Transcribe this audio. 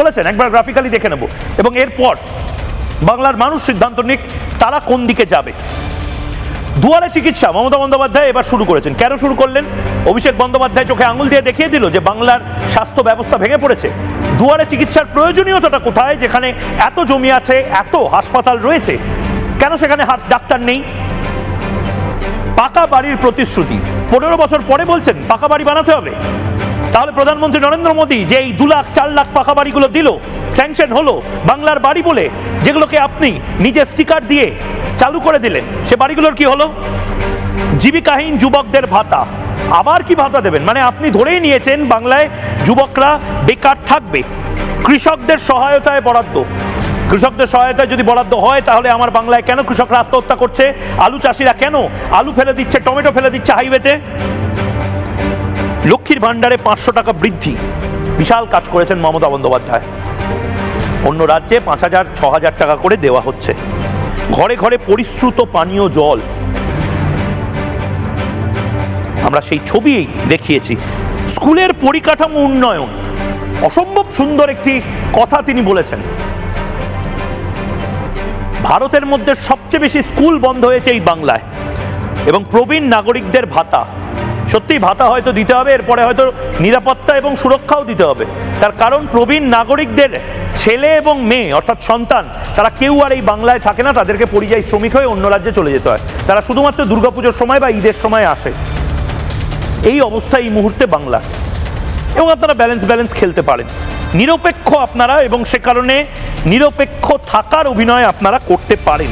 বলেছেন একবার গ্রাফিক্যালি দেখে নেব, এবং এরপর বাংলার মানুষ সিদ্ধান্ত নিক তারা কোন দিকে যাবে। দুয়ারে চিকিৎসা মমতা বন্দ্যোপাধ্যায় এবার শুরু করেছেন। কেন শুরু করলেন? অভিষেক বন্দ্যোপাধ্যায় চোখে আঙুল দিয়ে দেখিয়ে দিল যে বাংলার স্বাস্থ্য ব্যবস্থা ভেঙে পড়েছে। দুয়ারে চিকিৎসার প্রয়োজনীয়তাটা কোথায়? যেখানে এত জমি আছে, এত হাসপাতাল রয়েছে, কেন সেখানে ডাক্তার নেই? পাকা বাড়ির প্রতিশ্রুতি 15 বছর পরে বলছেন পাকা বাড়ি বানাতে হবে। তাহলে প্রধানমন্ত্রী নরেন্দ্র মোদী যে এই 2 লাখ 4 লাখ পাকা বাড়িগুলো দিল, স্যাংশন হলো বাংলার বাড়ি বলে, যেগুলোকে আপনি নিজে স্টিকার দিয়ে চালু করে দিলেন, সে বাড়িগুলোর কি হলো? জীবিকাহীন যুবকদের ভাতা, আবার কি ভাতা দেবেন? মানে আপনি ধরেই নিয়েছেন বাংলায় যুবকরা বেকার থাকবে। কৃষকদের সহায়তায় বরাদ্দ, কৃষকদের সহায়তায় যদি বরাদ্দ হয় তাহলে আমার বাংলায় কেন কৃষকরা আত্মহত্যা করছে? আলু চাষিরা কেন আলু ফেলে দিচ্ছে, টমেটো ফেলে দিচ্ছে হাইওয়েতে? লক্ষ্মীর ভান্ডারে 500 টাকা বৃদ্ধি, বিশাল কাজ করেছেন মমতা বন্দ্যোপাধ্যায়। অন্য রাজ্যে 5000 6000 টাকা করে দেওয়া হচ্ছে। ঘরে ঘরে পরিশ্রুত পানীয় জল, আমরা সেই ছবি দেখিয়েছি। স্কুলের পরিকাঠামো উন্নয়ন, অসম্ভব সুন্দর একটি কথা তিনি বলেছেন। ভারতের মধ্যে সবচেয়ে বেশি স্কুল বন্ধ হয়েছে এই বাংলায়। এবং প্রবীণ নাগরিকদের ভাতা, সত্যিই ভাতা হয়তো দিতে হবে, এরপরে হয়তো নিরাপত্তা এবং সুরক্ষাও দিতে হবে। তার কারণ প্রবীণ নাগরিকদের ছেলে এবং মেয়ে অর্থাৎ সন্তান, তারা কেউ আর এই বাংলায় থাকে না, তাদেরকে পরিযায়ী শ্রমিক হয়ে অন্য রাজ্যে চলে যেতে হয়। তারা শুধুমাত্র দুর্গাপুজোর সময় বা ঈদের সময় আসে। এই অবস্থা এই মুহূর্তে বাংলা। এবং আপনারা ব্যালেন্স খেলতে পারেন, নিরপেক্ষ আপনারা, এবং সে কারণে নিরপেক্ষ থাকার অভিনয় আপনারা করতে পারেন।